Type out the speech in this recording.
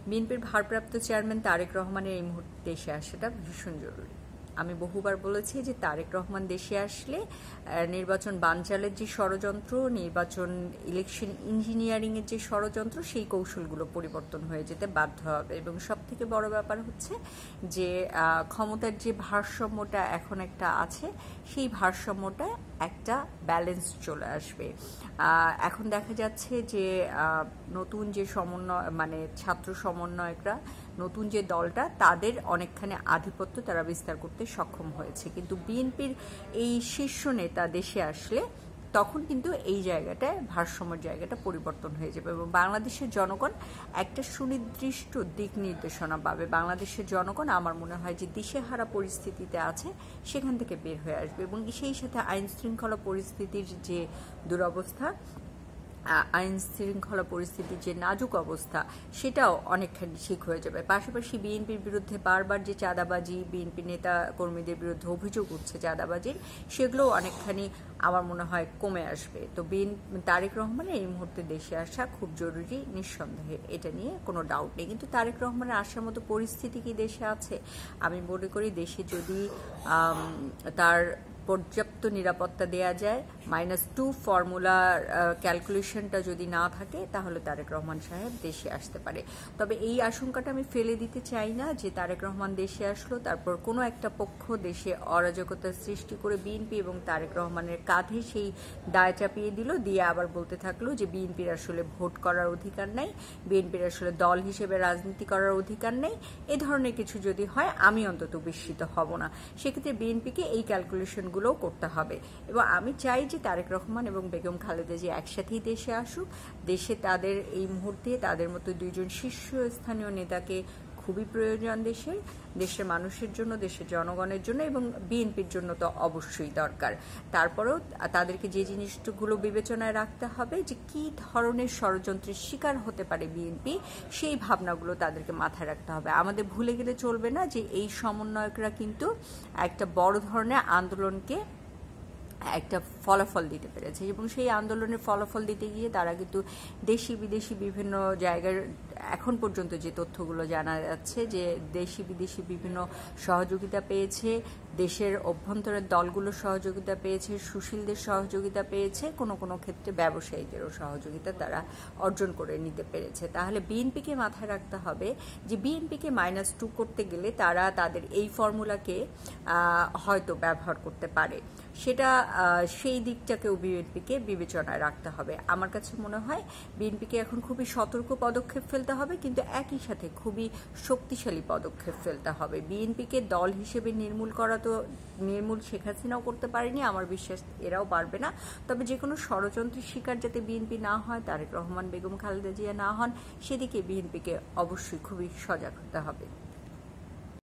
বিএনপির ভারপ্রাপ্ত চেয়ারম্যান তারেক রহমানের এই মুহূর্তে দেশে আসাটা ভীষণ জরুরি। আমি বহুবার বলেছি যে তারেক রহমান দেশে আসলে নির্বাচন বানচালের যে ষড়যন্ত্র, নির্বাচন ইলেকশন ইঞ্জিনিয়ারিংয়ের যে ষড়যন্ত্র, সেই কৌশলগুলো পরিবর্তন হয়ে যেতে বাধ্য হবে। এবং সবথেকে বড় ব্যাপার হচ্ছে যে ক্ষমতার যে ভারসাম্যটা এখন একটা আছে, সেই ভারসাম্যটা একটা ব্যালেন্স চলে আসবে। এখন দেখা যাচ্ছে যে নতুন যে সমন্বয় মানে ছাত্র সমন্বয়করা, নতুন যে দলটা, তাদের অনেকখানি আধিপত্য তারা বিস্তার করতে সক্ষম হয়েছে। কিন্তু বিএনপির এই শীর্ষ নেতা দেশে আসলে তখন কিন্তু এই জায়গাটায় ভারসাম্যের জায়গাটা পরিবর্তন হয়ে যাবে এবং বাংলাদেশের জনগণ একটা সুনির্দিষ্ট দিক নির্দেশনা পাবে। বাংলাদেশের জনগণ আমার মনে হয় যে দিশেহারা পরিস্থিতিতে আছে, সেখান থেকে বের হয়ে আসবে এবং সেই সাথে আইন শৃঙ্খলা পরিস্থিতির যে দুরবস্থা, আইন শৃঙ্খলা পরিস্থিতির যে নাজুক অবস্থা, সেটাও অনেকখানি ঠিক হয়ে যাবে। পাশাপাশি বিএনপির বিরুদ্ধে বারবার যে চাঁদাবাজি, বিএনপি নেতা কর্মীদের বিরুদ্ধে অভিযোগ উঠছে চাঁদাবাজির, সেগুলোও অনেকখানি আমার মনে হয় কমে আসবে। তো তারেক রহমানের এই মুহূর্তে দেশে আসা খুব জরুরি, নিঃসন্দেহে, এটা নিয়ে কোনো ডাউট নেই। কিন্তু তারেক রহমানের আসার মতো পরিস্থিতি কি দেশে আছে? আমি মনে করি দেশে যদি তার পর্যাপ্ত নিরাপত্তা দেয়া যায়, -2 ফর্মুলার ক্যালকুলেশনটা যদি না থাকে, তাহলে তারেক রহমান সাহেব দেশে আসতে পারে। তবে এই আশঙ্কাটা আমি ফেলে দিতে চাই না যে তারেক রহমান দেশে আসলো, তারপর কোনো একটা পক্ষ দেশে অরাজকতার সৃষ্টি করে বিএনপি এবং তারেক রহমানের কাঁধে সেই দায় চাপিয়ে দিল, দিয়ে আবার বলতে থাকলো যে বিএনপির আসলে ভোট করার অধিকার নেই, বিএনপির আসলে দল হিসেবে রাজনীতি করার অধিকার নেই। এ ধরনের কিছু যদি হয়, আমি অন্তত বিস্মিত হব না। সেক্ষেত্রে বিএনপিকে এই ক্যালকুলেশনগুলো করতে হবে এবং আমি চাই যে তারেক রহমান এবং বেগম খালেদা জিয়া একসাথেই দেশে আসুক। দেশে তাদের এই মুহূর্তে তাদের মতো দুইজন শীর্ষস্থানীয় নেতাকে খুবই প্রয়োজন দেশের মানুষের জন্য, দেশের জনগণের জন্য এবং বিএনপির জন্য তো অবশ্যই দরকার। তারপরেও তাদেরকে যে জিনিসগুলো বিবেচনায় রাখতে হবে যে কি ধরনের ষড়যন্ত্রের শিকার হতে পারে বিএনপি, সেই ভাবনাগুলো তাদেরকে মাথায় রাখতে হবে। আমাদের ভুলে গেলে চলবে না যে এই সমন্বয়করা কিন্তু একটা বড় ধরনের আন্দোলনকে একটা ফলাফল দিতে পেরেছে এবং সেই আন্দোলনের ফলাফল দিতে গিয়ে তারা কিন্তু দেশি বিদেশি বিভিন্ন জায়গার, এখন পর্যন্ত যে তথ্যগুলো জানা যাচ্ছে যে দেশি বিদেশি বিভিন্ন সহযোগিতা পেয়েছে, দেশের অভ্যন্তরের দলগুলোর সহযোগিতা পেয়েছে, সুশীলদের সহযোগিতা পেয়েছে, কোনো কোনো ক্ষেত্রে ব্যবসায়ীদেরও সহযোগিতা তারা অর্জন করে নিতে পেরেছে। তাহলে বিএনপিকে মাথায় রাখতে হবে যে বিএনপিকে -2 করতে গেলে তারা তাদের এই ফর্মুলাকে হয়তো ব্যবহার করতে পারে, সেটা সেই দিকটাকেও বিএনপিকে বিবেচনায় রাখতে হবে। আমার কাছে মনে হয় বিএনপিকে এখন খুবই সতর্ক পদক্ষেপ ফেলতে হবে, কিন্তু একই সাথে খুবই শক্তিশালী পদক্ষেপ ফেলতে হবে। বিএনপিকে দল হিসেবে নির্মূল শেখ হাসিনাও করতে পারেনি, আমার বিশ্বাস এরাও পারবে না। তবে যে কোনো ষড়যন্ত্রের শিকার যাতে বিএনপি না হয়, তারেক রহমান বেগম খালেদা জিয়া না হন, সেদিকে বিএনপিকে অবশ্যই খুবই সজাগ হতে হবে।